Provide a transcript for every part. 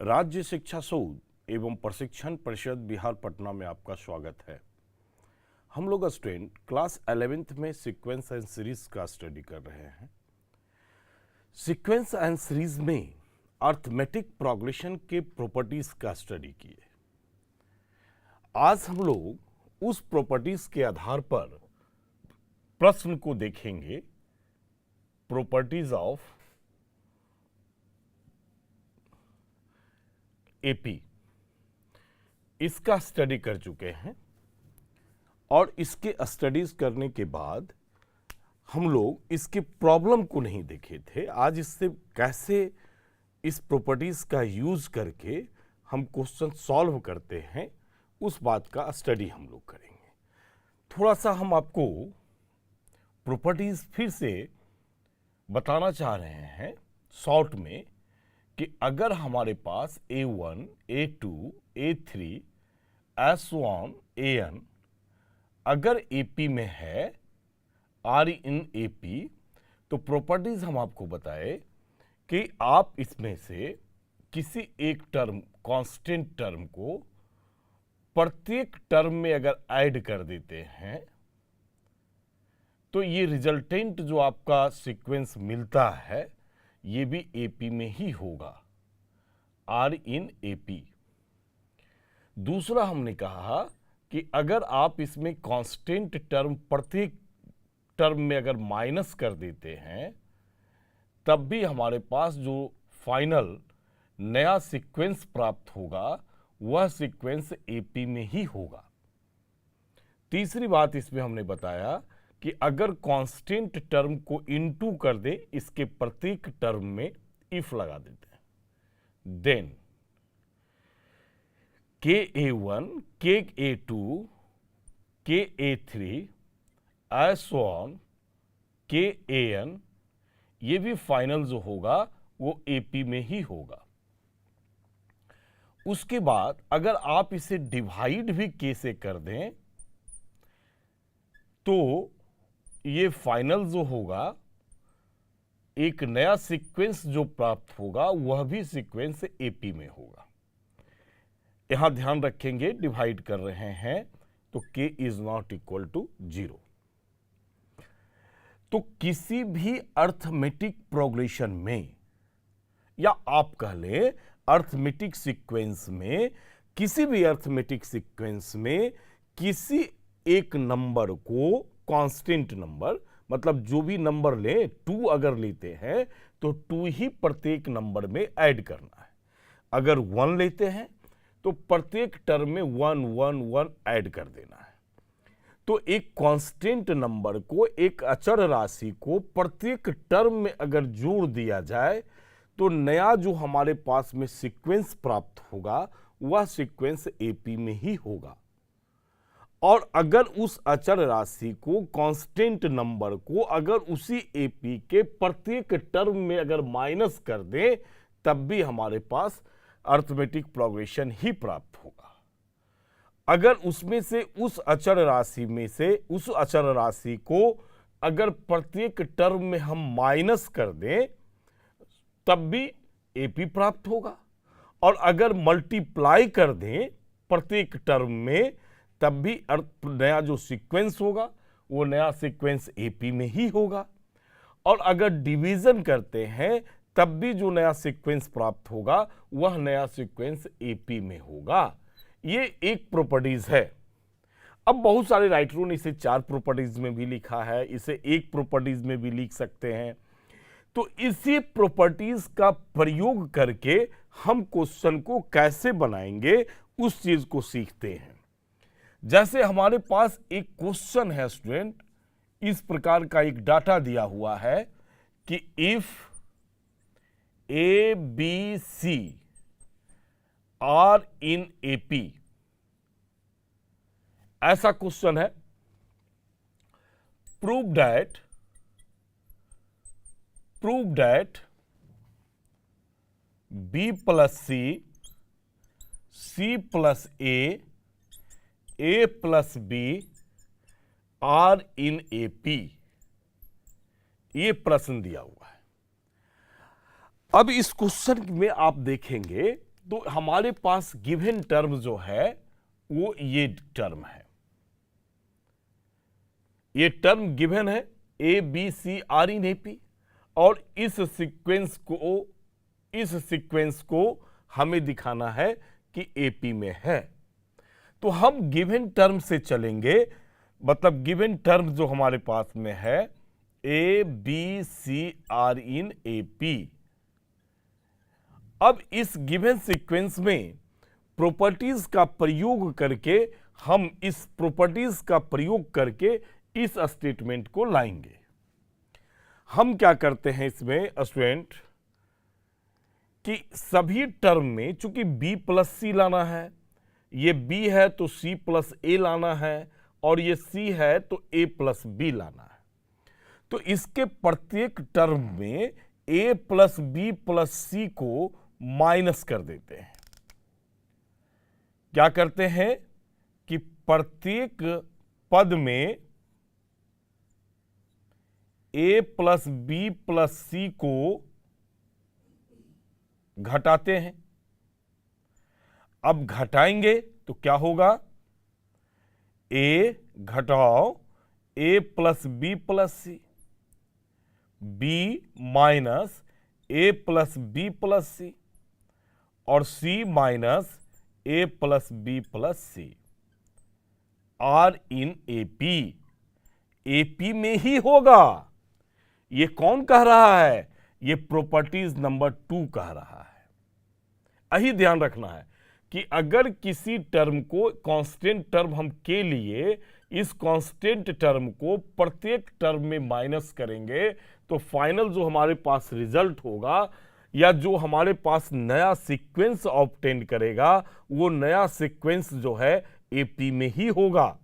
राज्य शिक्षा शोध एवं प्रशिक्षण परिषद बिहार पटना में आपका स्वागत है। हम लोग स्टूडेंट क्लास 11th में सीक्वेंस एंड सीरीज का स्टडी कर रहे हैं। सीक्वेंस एंड सीरीज में अर्थमेटिक प्रोग्रेशन के प्रॉपर्टीज का स्टडी किए। आज हम लोग उस प्रॉपर्टीज के आधार पर प्रश्न को देखेंगे। प्रॉपर्टीज ऑफ एपी, इसका स्टडी कर चुके हैं और इसके स्टडीज करने के बाद हम लोग इसके प्रॉब्लम को नहीं देखे थे। आज इससे कैसे इस प्रॉपर्टीज का यूज करके हम क्वेश्चन सॉल्व करते हैं उस बात का स्टडी हम लोग करेंगे। थोड़ा सा हम आपको प्रॉपर्टीज फिर से बताना चाह रहे हैं शॉर्ट में कि अगर हमारे पास A1, A2, A3, S1, AN अगर AP में है R in AP, तो प्रॉपर्टीज हम आपको बताए कि आप इसमें से किसी एक टर्म, कांस्टेंट टर्म को प्रत्येक टर्म में अगर ऐड कर देते हैं तो ये रिजल्टेंट जो आपका सीक्वेंस मिलता है ये भी AP में ही होगा, R in AP। दूसरा हमने कहा कि अगर आप इसमें कांस्टेंट टर्म प्रत्येक टर्म में अगर माइनस कर देते हैं तब भी हमारे पास जो फाइनल नया सीक्वेंस प्राप्त होगा वह सीक्वेंस AP में ही होगा। तीसरी बात इसमें हमने बताया कि अगर कांस्टेंट टर्म को इनटू कर दे, इसके प्रत्येक टर्म में इफ लगा देते हैं, then KA1, KA2, KA3, S1, KAN ये भी फाइनल जो होगा वो AP में ही होगा। उसके बाद अगर आप इसे डिवाइड भी K से कर दें तो ये फाइनल जो होगा एक नया सीक्वेंस जो प्राप्त होगा वह भी सीक्वेंस AP में होगा। यहां ध्यान रखेंगे डिवाइड कर रहे हैं तो K is not equal to 0। तो किसी भी अर्थमेटिक प्रोग्रेशन में या आप कह लें अर्थमेटिक सीक्वेंस में, किसी भी अर्थमेटिक सीक्वेंस में किसी एक नंबर को कांस्टेंट नंबर, मतलब जो भी नंबर लें 2 अगर लेते हैं तो 2 ही प्रत्येक नंबर में ऐड करना है। अगर 1 लेते हैं तो प्रत्येक टर्म में 1 1 1 ऐड कर देना है। तो एक कांस्टेंट नंबर को, एक अचर राशि को प्रत्येक टर्म में अगर जोड़ दिया जाए तो नया जो हमारे पास में सीक्वेंस प्राप्त होगा वह सीक्वेंस AP में ही होगा। और अगर उस अचर राशि को, कांस्टेंट नंबर को अगर उसी AP के प्रत्येक टर्म में अगर माइनस कर दें तब भी हमारे पास अर्थमेटिक प्रोग्रेशन ही प्राप्त होगा। अगर उसमें से उस अचर राशि में से उस अचर राशि को अगर प्रत्येक टर्म में हम माइनस कर दें तब भी AP प्राप्त होगा। और अगर मल्टीप्लाई कर दें प्रत्येक टर्म में तब भी नया जो सीक्वेंस होगा वो नया सीक्वेंस AP में ही होगा। और अगर डिवीजन करते हैं तब भी जो नया सीक्वेंस प्राप्त होगा वह नया सीक्वेंस AP में होगा। ये एक प्रॉपर्टीज है। अब बहुत सारे राइटरों ने इसे 4 प्रॉपर्टीज में भी लिखा है, इसे एक प्रॉपर्टीज में भी लिख सकते हैं। तो इसी प्रॉपर्टीज का प्रयोग करके हम क्वेश्चन को कैसे बनाएंगे उस चीज को सीखते हैं। जैसे हमारे पास एक क्वेश्चन है स्टूडेंट, इस प्रकार का एक डाटा दिया हुआ है कि if A, B, C are in AP, ऐसा क्वेश्चन है। Prove that B plus C, C plus A plus B are in AP, ये प्रश्न दिया हुआ है। अब इस क्वेश्चन में आप देखेंगे तो हमारे पास गिवन टर्म जो है वो ये टर्म है, ये टर्म गिवन है A B C are in AP, और इस सीक्वेंस को हमें दिखाना है कि एपी में है। तो हम गिवन टर्म से चलेंगे, मतलब गिवन टर्म जो हमारे पास में है A B C are in AP. अब इस गिवन सीक्वेंस में प्रॉपर्टीज का प्रयोग करके हम इस प्रॉपर्टीज का प्रयोग करके इस स्टेटमेंट को लाएंगे। हम क्या करते हैं इसमें स्टूडेंट कि सभी टर्म में चूंकि b प्लस सी लाना है, ये b है तो c प्लस ए लाना है, और ये c है तो a प्लस बी लाना है। तो इसके प्रत्येक टर्म में a प्लस बी प्लस सी को माइनस कर देते हैं। क्या करते हैं कि प्रत्येक पद में a प्लस बी प्लस सी को घटाते हैं। अब घटाएंगे तो क्या होगा, a घटाओ a plus B plus C, b minus a plus B plus सी, और c minus a plus B plus C, are in AP. AP में ही होगा। ये कौन कह रहा है, ये प्रॉपर्टीज नंबर 2 कह रहा है। यही ध्यान रखना है कि अगर किसी टर्म को कांस्टेंट टर्म हम के लिए इस कांस्टेंट टर्म को प्रत्येक टर्म में माइनस करेंगे तो फाइनल जो हमारे पास रिजल्ट होगा या जो हमारे पास नया सीक्वेंस ऑब्टेन करेगा वो नया सीक्वेंस जो है एपी में ही होगा।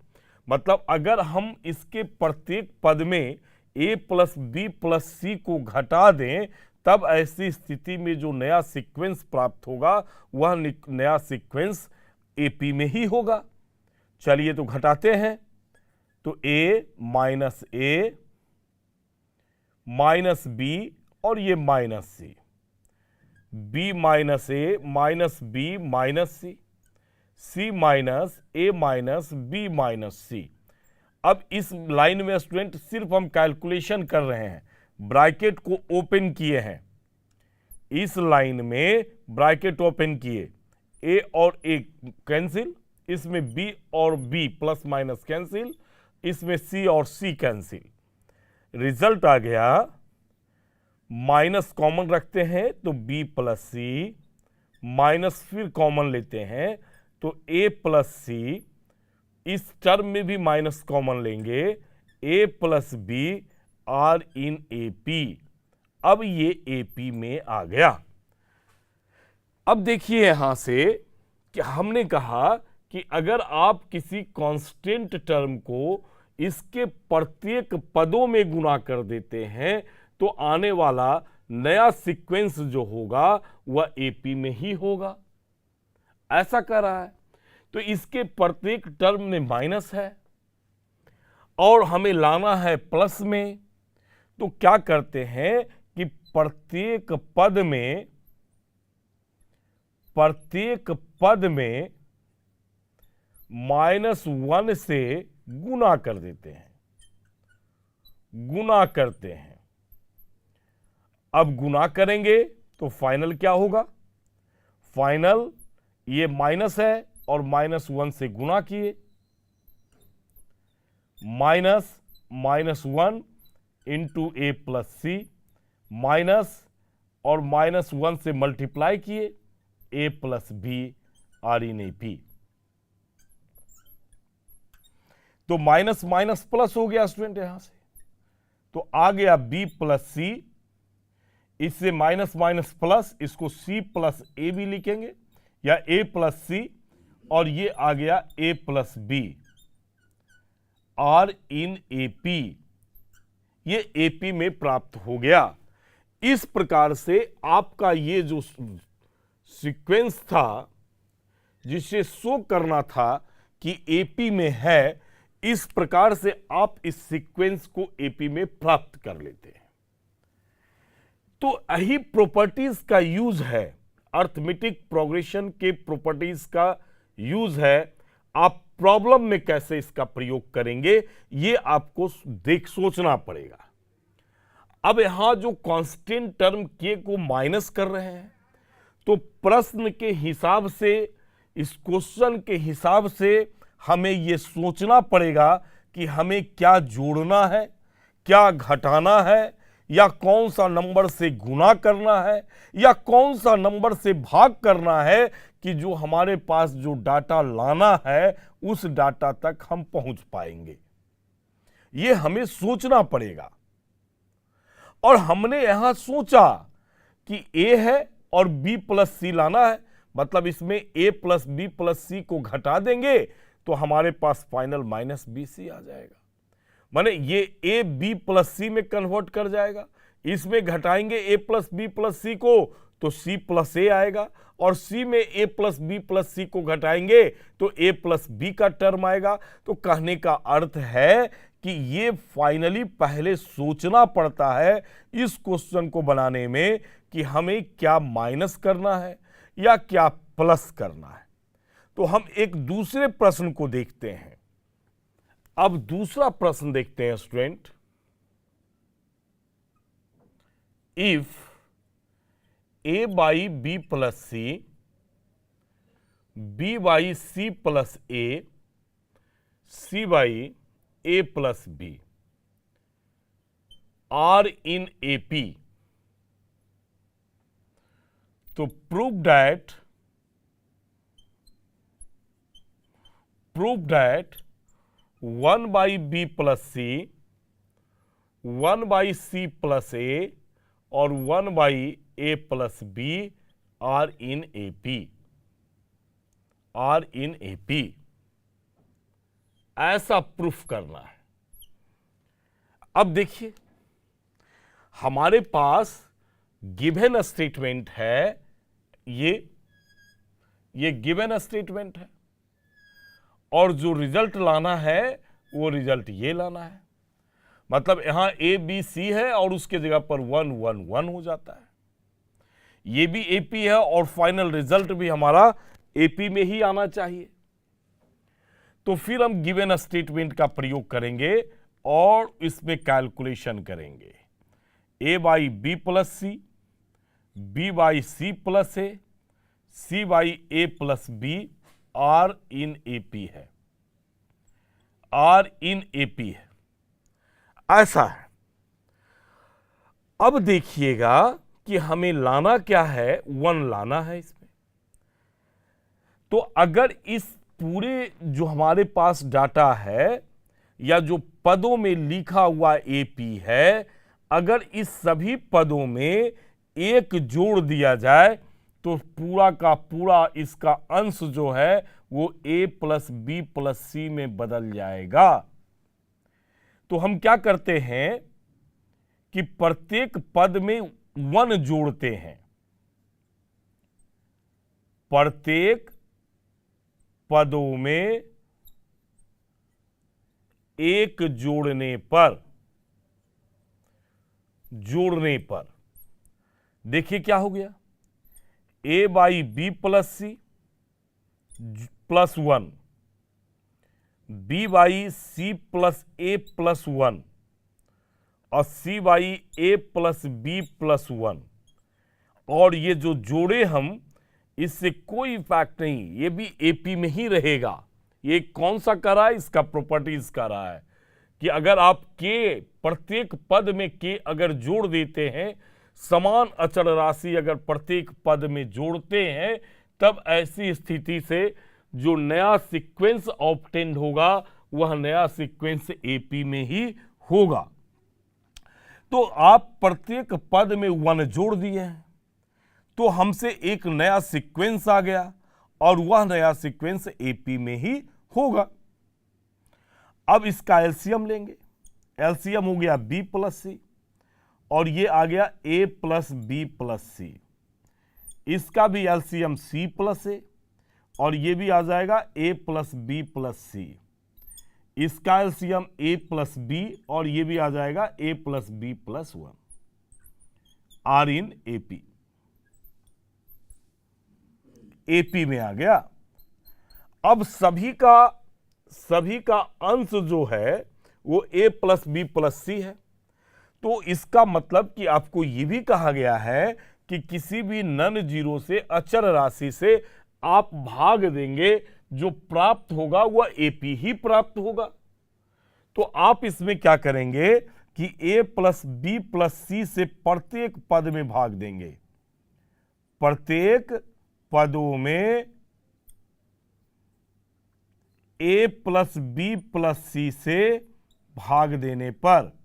मतलब अगर हम इसके प्रत्येक पद में a प्लस बी प्लस सी को घटा दें तब ऐसी स्थिति में जो नया सीक्वेंस प्राप्त होगा वह नया सीक्वेंस एपी में ही होगा। चलिए तो घटाते हैं, तो a माइनस बी और ये माइनस सी, b माइनस ए minus B minus C, c minus ए माइनस बी माइनस सी। अब इस लाइन में स्टूडेंट सिर्फ हम कैलकुलेशन कर रहे हैं, ब्रैकेट को ओपन किए हैं। इस लाइन में ब्रैकेट ओपन किए, a और a कैंसिल, इसमें b और b प्लस माइनस कैंसिल, इसमें c और c कैंसिल। रिजल्ट आ गया, माइनस कॉमन रखते हैं तो b प्लस सी, माइनस फिर कॉमन लेते हैं तो a प्लस सी, इस टर्म में भी माइनस कॉमन लेंगे, a plus B are in AP. अब ये एपी में आ गया। अब देखिए यहां से कि हमने कहा कि अगर आप किसी कांस्टेंट टर्म को इसके प्रत्येक पदों में गुणा कर देते हैं तो आने वाला नया सीक्वेंस जो होगा वह एपी में ही होगा, ऐसा कर रहा है। तो इसके प्रत्येक टर्म में माइनस है और हमें लाना है प्लस में, तो क्या करते हैं कि प्रत्येक पद में -1 से गुणा कर देते हैं, गुणा करते हैं। अब गुणा करेंगे तो फाइनल क्या होगा, फाइनल ये माइनस है और -1 से गुणा किए, -1 इंटू ए प्लस सी, माइनस और -1 से मल्टीप्लाई किए, a plus B are in AP. तो माइनस माइनस प्लस हो गया स्टूडेंट यहां से, तो आ गया b प्लस सी, इससे माइनस माइनस प्लस, इसको c प्लस ए भी लिखेंगे या a प्लस सी, और ये आ गया a plus B are in AP. ये एपी में प्राप्त हो गया। इस प्रकार से आपका ये जो सीक्वेंस था जिसे शो करना था कि एपी में है, इस प्रकार से आप इस सीक्वेंस को एपी में प्राप्त कर लेते हैं। तो यही प्रॉपर्टीज का यूज है, अर्थमेटिक प्रोग्रेशन के प्रॉपर्टीज का यूज है, आप प्रॉब्लम में कैसे इसका प्रयोग करेंगे ये आपको सोचना पड़ेगा। अब यहां जो कांस्टेंट टर्म के को माइनस कर रहे हैं, तो प्रश्न के हिसाब से, इस क्वेश्चन के हिसाब से हमें यह सोचना पड़ेगा कि हमें क्या जोड़ना है, क्या घटाना है, या कौन सा नंबर से गुणा करना है, या कौन सा नंबर से भाग करना है कि जो हमारे पास जो डाटा लाना है उस डाटा तक हम पहुंच पाएंगे। यह हमें सोचना पड़ेगा। और हमने यहां सोचा कि ए है और बी प्लस सी लाना है, मतलब इसमें ए प्लस बी प्लस सी को घटा देंगे तो हमारे पास फाइनल माइनस बी सी आ जाएगा। माने ये ए बी प्लस सी में कन्वर्ट कर जाएगा, इसमें घटाएंगे ए प्लस बी प्लस सी को तो सी प्लस ए आएगा, और सी में ए प्लस बी प्लस सी को घटाएंगे तो ए प्लस बी का टर्म आएगा। तो कहने का अर्थ है कि ये फाइनली पहले सोचना पड़ता है इस क्वेश्चन को बनाने में कि हमें क्या माइनस करना है या क्या प्लस करना है। तो हम एक दूसरे प्रश्न को देखते हैं। अब दूसरा प्रश्न देखते हैं student. If A by B plus C, B by C plus A, C by A plus B are in A P, तो prove that 1 by B plus C, 1 by C plus ए और 1 by A plus B are in A P, are in A P, ऐसा proof करना है। अब देखिए हमारे पास given statement है, ये गिवन स्टेटमेंट है, और जो रिजल्ट लाना है वो रिजल्ट ये लाना है। मतलब यहां ए बी सी है और उसके जगह पर 1 1 1 हो जाता है। ये भी एपी है और फाइनल रिजल्ट भी हमारा एपी में ही आना चाहिए। तो फिर हम गिवन स्टेटमेंट का प्रयोग करेंगे और इसमें कैलकुलेशन करेंगे। A by B plus C, B by C plus A, C by A plus B are in AP है, आर इन एपी है, ऐसा है। अब देखिएगा कि हमें लाना क्या है, 1 लाना है इसमें। तो अगर इस पूरे जो हमारे पास डाटा है या जो पदों में लिखा हुआ एपी है, अगर इस सभी पदों में 1 जोड़ दिया जाए तो पूरा का पूरा इसका अंश जो है वो ए प्लस बी प्लस सी में बदल जाएगा। तो हम क्या करते हैं कि प्रत्येक पद में 1 जोड़ते हैं। प्रत्येक पदों में 1 जोड़ने पर देखिए क्या हो गया, A by B plus C plus 1, B by C plus A plus 1 और C by A plus B plus 1, और ये जो जोड़े हम, इससे कोई इफेक्ट नहीं, ये भी एपी में ही रहेगा। ये कौन सा कर रहा है, इसका प्रॉपर्टीज कर रहा है कि अगर आप के प्रत्येक पद में के अगर जोड़ देते हैं, समान अचर राशि अगर प्रत्येक पद में जोड़ते हैं, तब ऐसी स्थिति से जो नया सीक्वेंस ऑब्टेंड होगा वह नया सीक्वेंस एपी में ही होगा। तो आप प्रत्येक पद में 1 जोड़ दिए हैं तो हमसे एक नया सीक्वेंस आ गया और वह नया सीक्वेंस एपी में ही होगा। अब इसका एलसीएम लेंगे। एलसीएम हो गया बी प्लस सी और ये आ गया ए प्लस बी प्लस सी। इसका भी एलसीएम सी प्लस ए और ये भी आ जाएगा ए प्लस बी प्लस सी। इसका एलसीएम ए प्लस बी और ये भी आ जाएगा A plus B plus 1 are in AP. AP में आ गया। अब सभी का अंश जो है वो ए प्लस बी प्लस सी है। तो इसका मतलब कि आपको यह भी कहा गया है कि किसी भी नन जीरो से अचर राशि से आप भाग देंगे, जो प्राप्त होगा वह एपी ही प्राप्त होगा। तो आप इसमें क्या करेंगे कि ए प्लस बी प्लस सी से प्रत्येक पद में भाग देंगे। प्रत्येक पदों में ए प्लस बी प्लस सी से भाग देने पर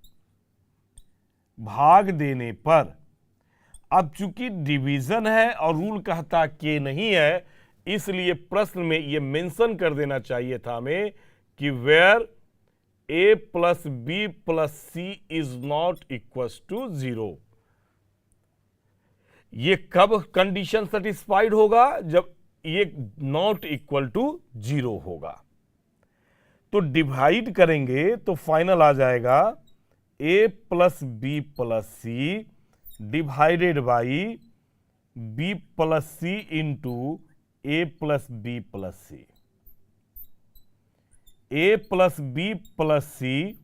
अब चूंकि डिवीजन है और रूल कहता के नहीं है, इसलिए प्रश्न में यह मेंशन कर देना चाहिए था हमें कि where A plus B plus C is not equal to 0। ये कब कंडीशन सेटिस्फाइड होगा? जब ये नॉट इक्वल टू 0 होगा। तो डिवाइड करेंगे तो फाइनल आ जाएगा A plus B plus C divided by B plus C into A plus B plus C. A plus B plus सी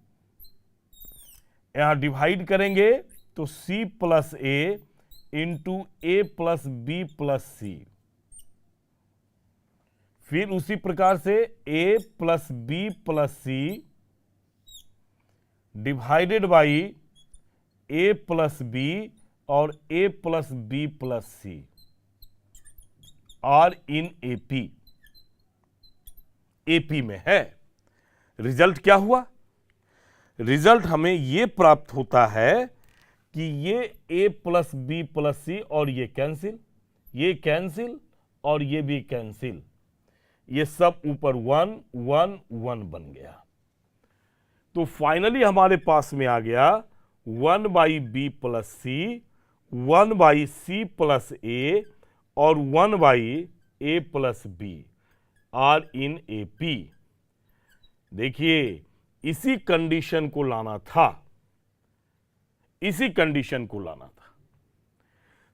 यहां डिवाइड करेंगे तो C plus A into A plus B plus C. फिर उसी प्रकार से ए plus B plus C divided by A plus B और A plus B plus C are in AP में है। रिजल्ट क्या हुआ? रिजल्ट हमें यह प्राप्त होता है कि ये ए प्लस बी प्लस सी और ये कैंसिल और ये भी कैंसिल, ये सब ऊपर 1 1 1 बन गया। तो फाइनली हमारे पास में आ गया 1 by B plus C, 1 by C plus ए और 1 by A plus B are in AP. देखिए इसी कंडीशन को लाना था,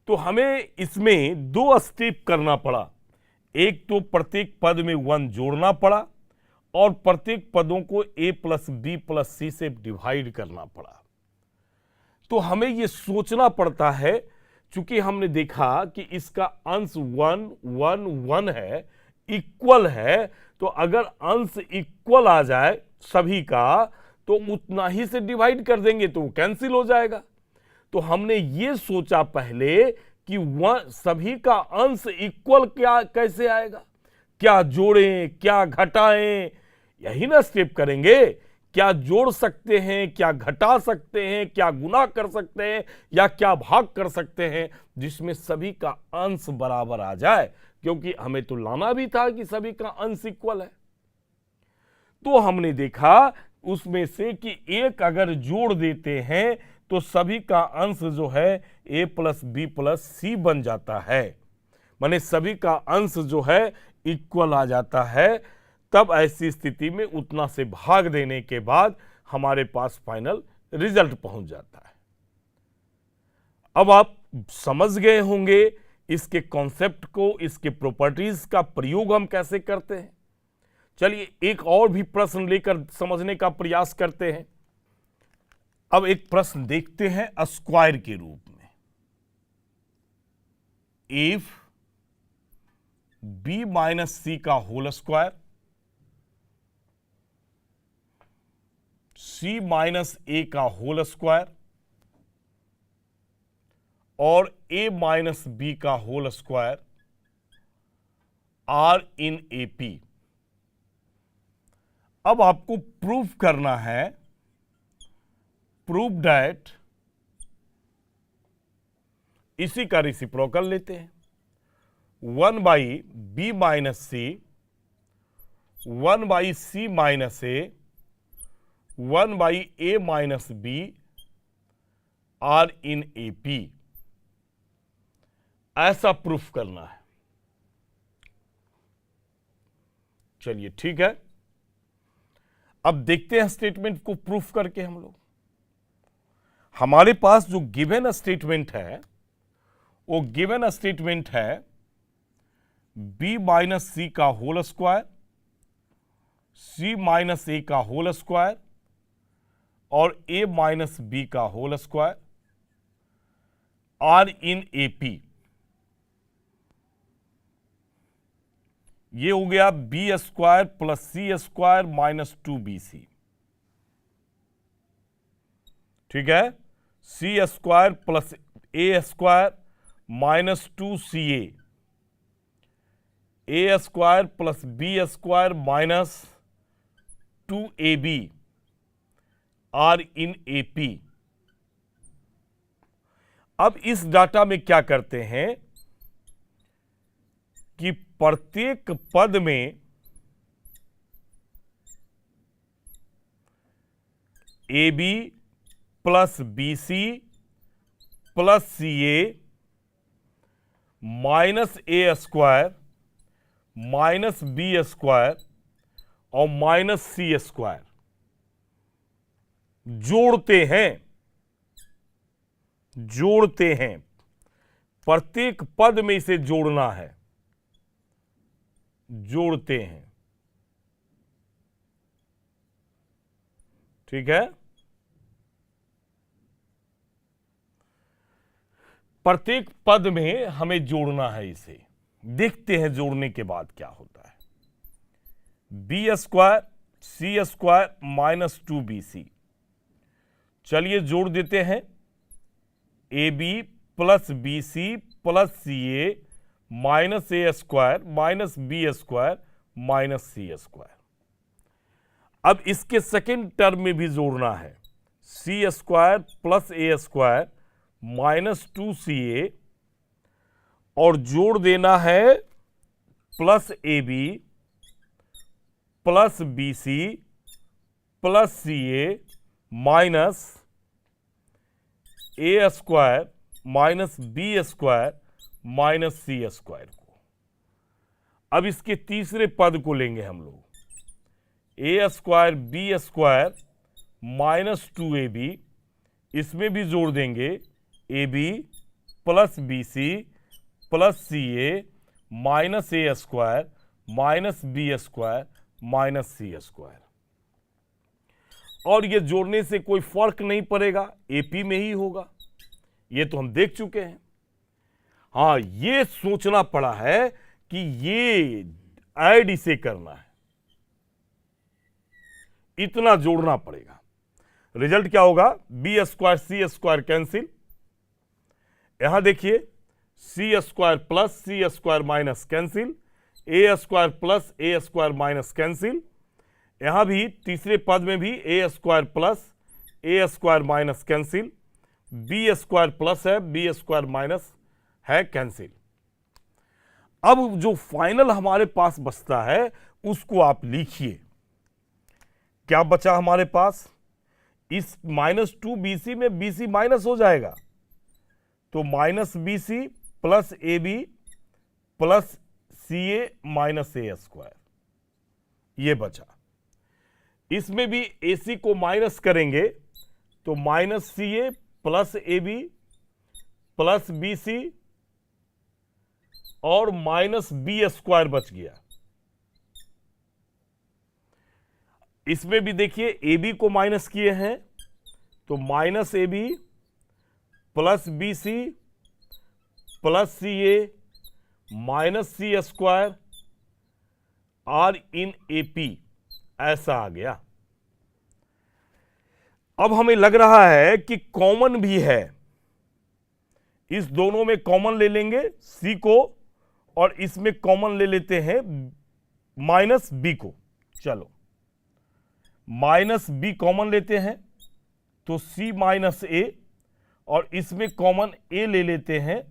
तो हमें इसमें 2 स्टेप करना पड़ा। एक तो प्रत्येक पद में 1 जोड़ना पड़ा और प्रत्येक पदों को a प्लस बी प्लस सी से डिवाइड करना पड़ा। तो हमें यह सोचना पड़ता है, चूंकि हमने देखा कि इसका अंश 1 1 1 है, इक्वल है, तो अगर अंश इक्वल आ जाए सभी का तो उतना ही से डिवाइड कर देंगे तो वो कैंसिल हो जाएगा। तो हमने ये सोचा पहले कि सभी का अंश इक्वल कैसे आएगा, क्या जोड़ें क्या घटाएं, यही ना स्टेप करेंगे। क्या जोड़ सकते हैं, क्या घटा सकते हैं, क्या गुना कर सकते हैं या क्या भाग कर सकते हैं जिसमें सभी का अंश बराबर आ जाए, क्योंकि हमें तो लाना भी था कि सभी का अंश इक्वल है। तो हमने देखा उसमें से कि एक अगर जोड़ देते हैं तो सभी का अंश जो है ए प्लस बी प्लस सी बन जाता है, माने सभी का अंश जो है इक्वल आ जाता है। तब ऐसी स्थिति में उतना से भाग देने के बाद हमारे पास फाइनल रिजल्ट पहुंच जाता है। अब आप समझ गए होंगे इसके कॉन्सेप्ट को, इसके प्रॉपर्टीज का प्रयोग हम कैसे करते हैं। चलिए एक और भी प्रश्न लेकर समझने का प्रयास करते हैं। अब एक प्रश्न देखते हैं स्क्वायर के रूप में। इफ बी माइनस सी का whole square, C minus A का होल स्क्वायर और ए माइनस बी का whole square are in AP. अब आपको प्रूफ करना है, प्रूव दैट, इसी का रेसिप्रोकल लेते हैं, 1 by B minus C, 1 by C minus A, 1 by A minus B are in AP, ऐसा प्रूफ करना है। चलिए ठीक है, अब देखते हैं स्टेटमेंट को प्रूफ करके। हम लोग हमारे पास जो गिवन स्टेटमेंट है वो गिवन स्टेटमेंट है बी माइनस सी का whole square, C minus A का होल स्क्वायर और ए माइनस बी का whole square are in AP. ये हो गया B square plus C square minus 2bc। ठीक है, C square plus A square minus 2ca, A square plus B square minus 2ab are in AP. अब इस data में क्या करते हैं कि प्रत्येक पद में A B plus B C plus C A minus A square minus B square और माइनस सी स्क्वायर जोड़ते हैं। प्रत्येक पद में इसे जोड़ना है, जोड़ते हैं। ठीक है, प्रत्येक पद में हमें जोड़ना है इसे। देखते हैं जोड़ने के बाद क्या होता है। B square C square minus 2bc, चलिए जोड़ देते हैं। A B plus B C plus C A minus A square minus B square minus C square. अब इसके सेकेंड टर्म में भी जोड़ना है, C square plus A square minus 2ca और जोड़ देना है plus A B plus B C plus C A minus A square minus B square minus C square को। अब इसके तीसरे पद को लेंगे हम लोग, A square B square minus 2ab, इसमें भी जोड़ देंगे A B plus B C plus C A minus A square minus B square minus C square. और ये जोड़ने से कोई फर्क नहीं पड़ेगा, एपी में ही होगा, ये तो हम देख चुके हैं। हाँ, ये सोचना पड़ा है कि ये ऐड इसे करना है, इतना जोड़ना पड़ेगा। रिजल्ट क्या होगा, B square C square cancel, यहां देखिए C square plus C square minus cancel, A square plus A square minus cancel, यहां भी तीसरे पद में भी A square plus A square minus cancel, B square plus है बी स्क्वायर माइनस है कैंसिल। अब जो फाइनल हमारे पास बचता है उसको आप लिखिए। क्या बचा हमारे पास, इस माइनस 2bc में bc माइनस हो जाएगा, तो minus bc plus A B plus C A minus A square, ये बचा। इसमें भी AC को माइनस करेंगे तो minus C A plus A B plus B C और माइनस बी स्क्वायर बच गया। इसमें भी देखिए ए बी को माइनस किए हैं तो minus A B plus B C plus C A minus C square are in A P, ऐसा आ गया। अब हमें लग रहा है कि कॉमन भी है, इस दोनों में कॉमन ले लेंगे सी को और इसमें कॉमन ले लेते हैं माइनस बी को। चलो माइनस बी कॉमन लेते हैं तो सी माइनस ए और इसमें कॉमन ए ले लेते हैं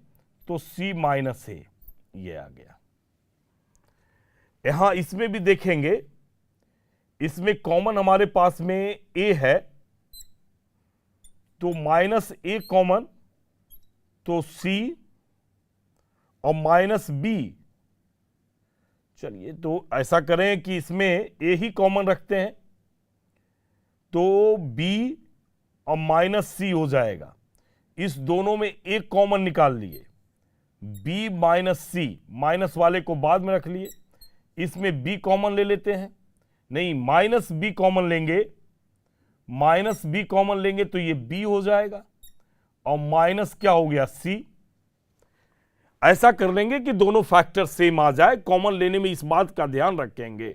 तो सी माइनस ए, ये आ गया। यहां इसमें भी देखेंगे, इसमें कॉमन हमारे पास में ए है तो माइनस ए कॉमन तो सी और माइनस बी। चलिए तो ऐसा करें कि इसमें ए ही कॉमन रखते हैं तो बी और माइनस सी हो जाएगा। इस दोनों में एक कॉमन निकाल लिए, b माइनस सी, माइनस वाले को बाद में रख लिए, इसमें b कॉमन ले लेते हैं, नहीं माइनस b कॉमन लेंगे, माइनस b कॉमन लेंगे तो ये b हो जाएगा और माइनस क्या हो गया c। ऐसा कर लेंगे कि दोनों फैक्टर सेम आ जाए। कॉमन लेने में इस बात का ध्यान रखेंगे,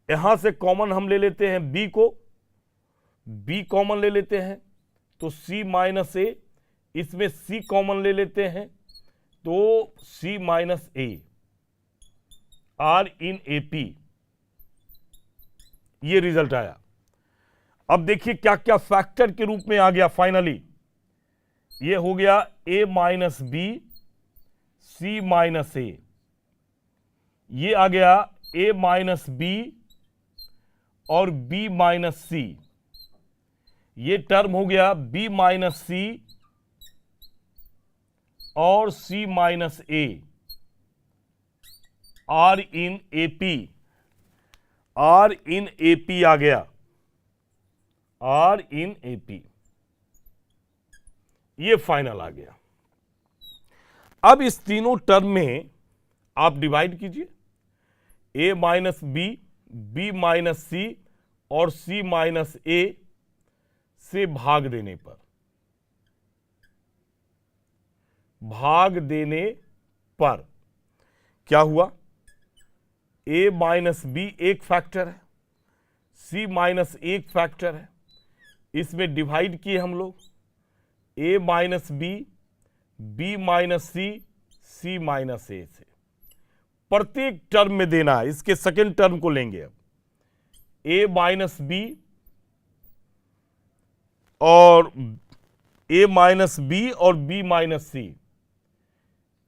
यहां से कॉमन हम ले लेते हैं b को, b कॉमन ले लेते हैं तो c माइनस ए, इसमें c कॉमन ले लेते हैं तो c minus A, are in A P, ये रिजल्ट आया। अब देखिए क्या क्या फैक्टर के रूप में आ गया फाइनली, ये हो गया a minus B, c minus A, ये आ गया a माइनस बी और b माइनस सी, ये टर्म हो गया b माइनस सी और c minus A, are in A P, are in A P आ गया, आर इन ए पी, ये फाइनल आ गया। अब इस तीनों टर्म में आप डिवाइड कीजिए, a minus B, b minus C और c माइनस ए से भाग देने पर, भाग देने पर क्या हुआ, a माइनस बी एक फैक्टर है, c माइनस एक फैक्टर है, इसमें डिवाइड किए हम लोग a minus B, b minus C, c minus A से, प्रत्येक टर्म में देना है। इसके सेकेंड टर्म को लेंगे अब, a माइनस बी और a माइनस बी और b माइनस सी,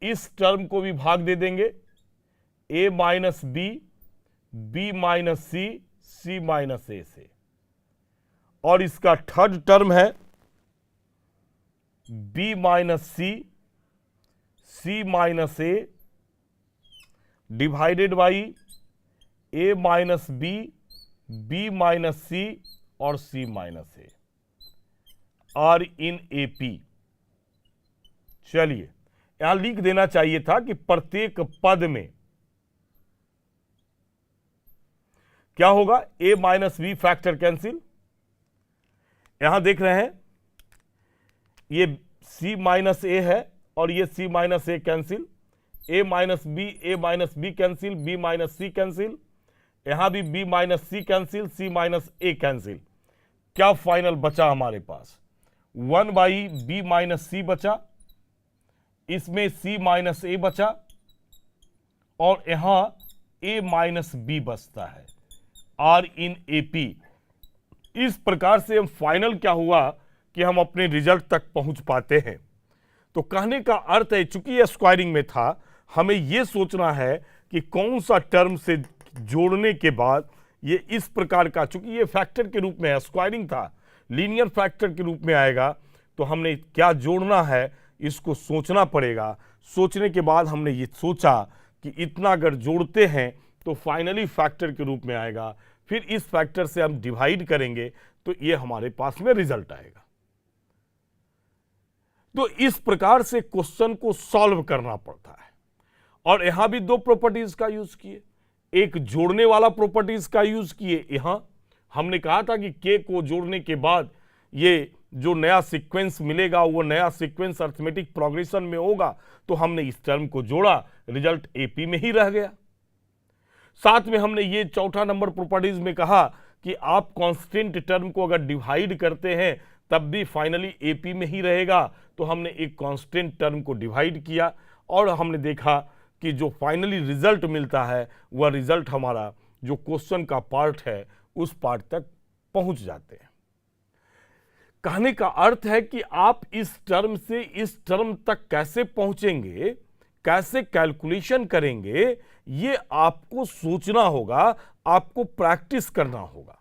इस टर्म को भी भाग दे देंगे, a minus B, b minus C, c minus A से, और इसका थर्ड टर्म है b minus C, c minus A divided by a minus B, b minus C और c minus A, are in A P. चलिए यहां लिख देना चाहिए था कि प्रत्येक पद में क्या होगा, a minus B factor cancel, यहां देख रहे हैं ये c माइनस ए है और ये c minus A cancel, a minus B cancel, b minus C cancel, यहां भी b minus C cancel, c minus A cancel. क्या फाइनल बचा हमारे पास, 1 बाई बी माइनस सी बचा, इसमें c माइनस ए बचा और यहां a माइनस बी बचता है, आर इन ए पी। इस प्रकार से हम फाइनल क्या हुआ कि हम अपने रिजल्ट तक पहुंच पाते हैं। तो कहने का अर्थ है, चूंकि ये स्क्वायरिंग में था, हमें यह सोचना है कि कौन सा टर्म से जोड़ने के बाद ये इस प्रकार का, चूंकि ये फैक्टर के रूप में है, स्क्वायरिंग था, लीनियर फैक्टर के रूप में आएगा, तो हमने क्या जोड़ना है इसको सोचना पड़ेगा। सोचने के बाद हमने ये सोचा कि इतना अगर जोड़ते हैं तो फाइनली फैक्टर के रूप में आएगा, फिर इस फैक्टर से हम डिवाइड करेंगे तो ये हमारे पास में रिजल्ट आएगा। तो इस प्रकार से क्वेश्चन को सॉल्व करना पड़ता है। और यहां भी दो प्रॉपर्टीज का यूज किए, एक जोड़ने वाला प्रॉपर्टीज का यूज किए। यहां हमने कहा था कि k को जोड़ने के बाद ये जो नया सीक्वेंस मिलेगा वो नया सीक्वेंस अरिथमेटिक प्रोग्रेशन में होगा, तो हमने इस टर्म को जोड़ा, रिजल्ट एपी में ही रह गया। साथ में हमने ये चौथा नंबर प्रॉपर्टीज में कहा कि आप कांस्टेंट टर्म को अगर डिवाइड करते हैं तब भी फाइनली एपी में ही रहेगा, तो हमने एक कांस्टेंट टर्म को डिवाइड किया और हमने देखा कि जो फाइनली रिजल्ट मिलता है वह रिजल्ट हमारा जो क्वेश्चन का पार्ट है उस पार्ट तक पहुंच जाते हैं। कहने का अर्थ है कि आप इस टर्म से इस टर्म तक कैसे पहुंचेंगे, कैसे कैलकुलेशन करेंगे, ये आपको सोचना होगा, आपको प्रैक्टिस करना होगा।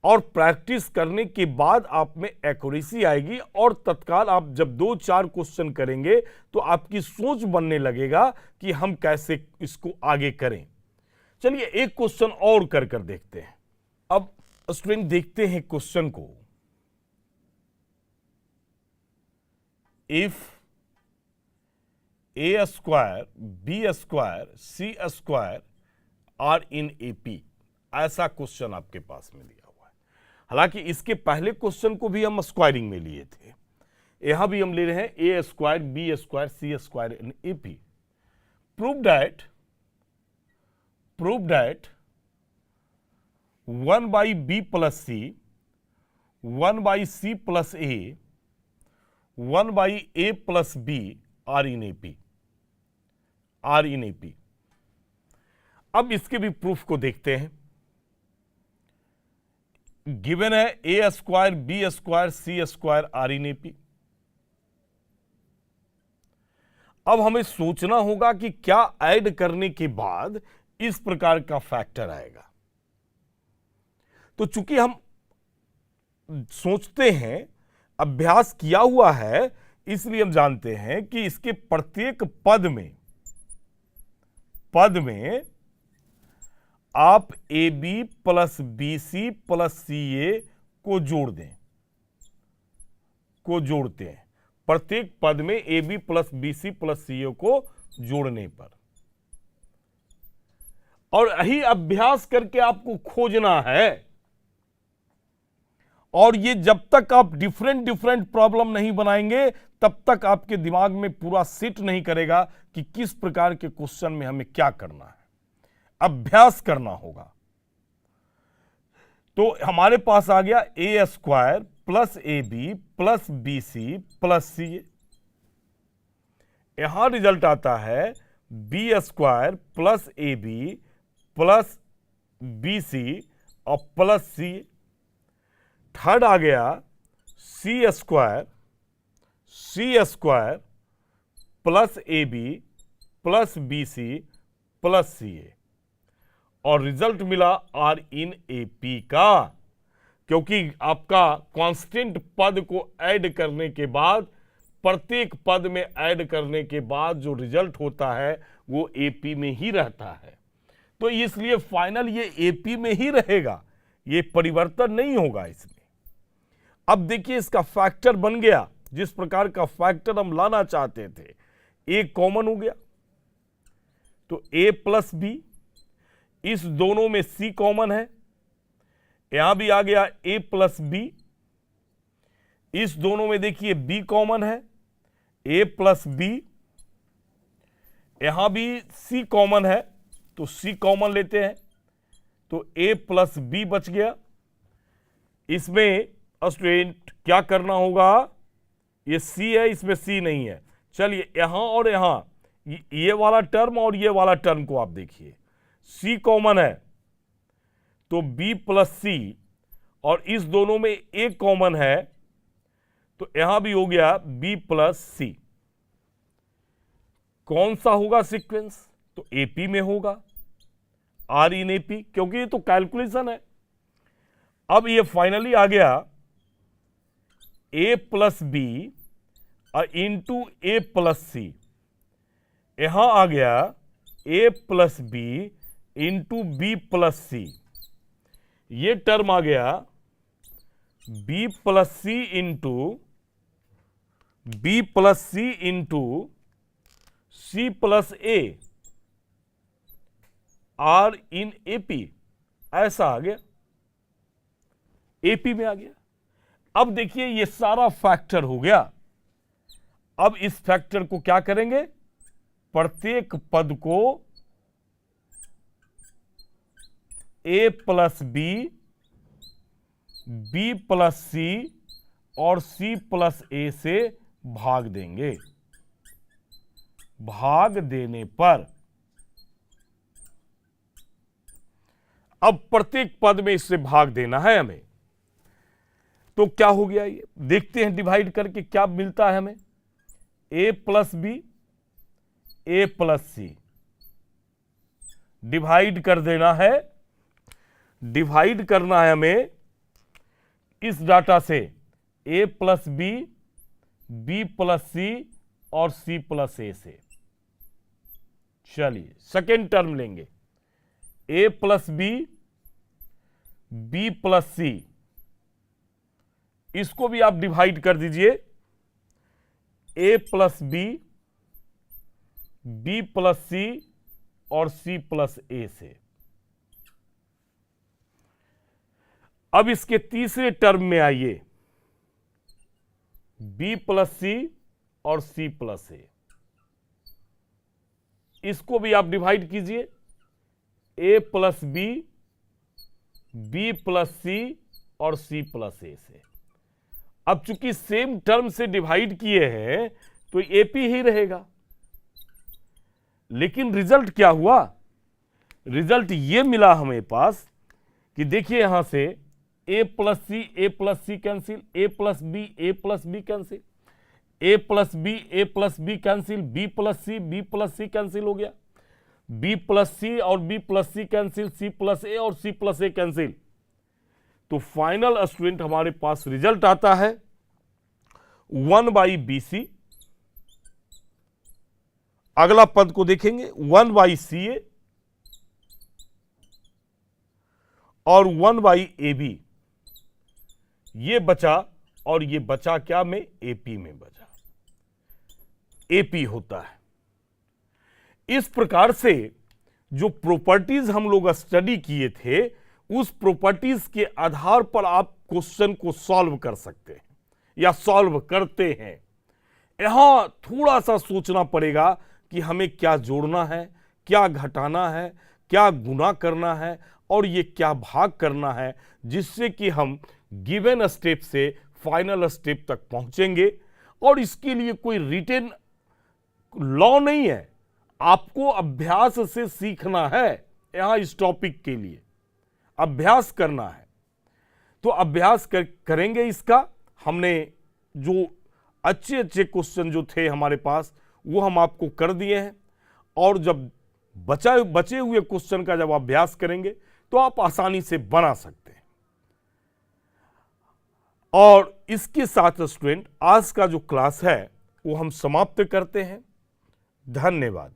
और प्रैक्टिस करने के बाद आप में एक्यूरेसी आएगी और तत्काल आप जब 2-4 क्वेश्चन करेंगे तो आपकी सोच बनने लगेगा कि हम कैसे इसको आगे करें। चलिए एक क्वेश्चन और कर देखते हैं। अब स्टूडेंट देखते हैं क्वेश्चन को। If A square B square C square are in AP, ऐसा क्वेश्चन आपके पास में दिया हुआ है। हालांकि इसके पहले क्वेश्चन को भी हम स्क्वायरिंग में लिए थे, यहां भी हम ले रहे हैं A square B square C square in AP. Prove that 1 by B plus C 1 by C plus A 1 by A plus B are in AP, are in AP. अब इसके भी प्रूफ को देखते हैं। गिवन है A square B square C square are in AP. अब हमें सोचना होगा कि क्या ऐड करने के बाद इस प्रकार का फैक्टर आएगा। तो चूंकि हम सोचते हैं, अभ्यास किया हुआ है, इसलिए हम जानते हैं कि इसके प्रत्येक पद में आप a B plus B C plus C a को जोड़ते हैं। प्रत्येक पद में A B plus B C plus C a को जोड़ने पर, और यही अभ्यास करके आपको खोजना है। और ये जब तक आप डिफरेंट प्रॉब्लम नहीं बनाएंगे तब तक आपके दिमाग में पूरा सेट नहीं करेगा कि किस प्रकार के क्वेश्चन में हमें क्या करना है। अभ्यास करना होगा। तो हमारे पास आ गया a square plus A B plus B C plus C a. यहां रिजल्ट आता है B square plus A B plus B C और प्लस सी। थर्ड आ गया c square plus A B plus B C plus C a, और result मिला are in A P का, क्योंकि आपका कांस्टेंट पद को ऐड करने के बाद, प्रत्येक पद में ऐड करने के बाद जो रिजल्ट होता है वो एपी में ही रहता है। तो इसलिए फाइनल ये एपी में ही रहेगा, ये परिवर्तन नहीं होगा इसमें। अब देखिए इसका फैक्टर बन गया, जिस प्रकार का फैक्टर हम लाना चाहते थे। ए कॉमन हो गया तो ए प्लस बी, इस दोनों में सी कॉमन है, यहां भी आ गया ए प्लस बी, इस दोनों में देखिए बी कॉमन है, ए प्लस बी, यहां भी सी कॉमन है तो सी कॉमन लेते हैं तो ए प्लस बी बच गया। इसमें स्टूडेंट क्या करना होगा, ये सी है, इसमें सी नहीं है। चलिए यहां और यहां ये वाला टर्म और ये वाला टर्म को आप देखिए, सी कॉमन है तो बी प्लस सी, और इस दोनों में ए कॉमन है तो यहां भी हो गया बी प्लस सी। कौन सा होगा सीक्वेंस, तो एपी में होगा, आर इन एपी, क्योंकि ये तो कैलकुलेशन है। अब ये फाइनली आ गया a plus b into A plus सी, यहां आ गया a plus b into b plus c. ये टर्म आ गया b plus C into c plus a are in AP, ऐसा आ गया, एपी में आ गया। अब देखिए ये सारा फैक्टर हो गया। अब इस फैक्टर को क्या करेंगे, प्रत्येक पद को ए प्लस बी, बी प्लस सी और सी प्लस ए से भाग देंगे। भाग देने पर अब प्रत्येक पद में इससे भाग देना है हमें, तो क्या हो गया, ये देखते हैं डिवाइड करके क्या मिलता है हमें। ए प्लस बी, ए प्लस सी, डिवाइड कर देना है, डिवाइड करना है हमें इस डाटा से ए प्लस बी, बी प्लस सी और सी प्लस ए से। चलिए सेकेंड टर्म लेंगे, ए प्लस बी, बी प्लस सी, इसको भी आप डिवाइड कर दीजिए ए प्लस बी, बी प्लस सी और सी प्लस ए से। अब इसके तीसरे टर्म में आइए, बी प्लस सी और सी प्लस ए। इसको भी आप डिवाइड कीजिए, ए प्लस बी, बी प्लस सी और सी प्लस ए से। अब चूंकि सेम टर्म से डिवाइड किए हैं तो एपी ही रहेगा, लेकिन रिजल्ट क्या हुआ? रिजल्ट ये मिला हमें पास कि देखिए यहां से ए plus c cancel, a plus b cancel, a plus b cancel, b plus c cancel हो गया, बी प्लस सी और b plus c cancel, c plus ए और सी प्लस ए कैंसिल। तो फाइनल स्टूडेंट हमारे पास रिजल्ट आता है 1/BC। अगला पद को देखेंगे 1/CA और 1/AB। ये बचा, और ये बचा क्या में? AP में बचा। AP होता है। इस प्रकार से जो प्रॉपर्टीज हम लोग स्टडी किए थे, उस प्रॉपर्टीज के आधार पर आप क्वेश्चन को सॉल्व कर सकते हैं या सॉल्व करते हैं। यहां थोड़ा सा सोचना पड़ेगा कि हमें क्या जोड़ना है, क्या घटाना है, क्या गुना करना है और ये क्या भाग करना है, जिससे कि हम गिवन स्टेप से फाइनल स्टेप तक पहुंचेंगे। और इसके लिए कोई रिटन लॉ नहीं है, आपको अभ्यास से सीखना है। यहां इस टॉपिक के लिए अभ्यास करना है, तो अभ्यास करेंगे इसका। हमने जो अच्छे क्वेश्चन जो थे हमारे पास, वो हम आपको कर दिए हैं, और जब बचे हुए क्वेश्चन का जब अभ्यास करेंगे तो आप आसानी से बना सकते हैं। और इसके साथ स्टूडेंट आज का जो क्लास है वो हम समाप्त करते हैं। धन्यवाद।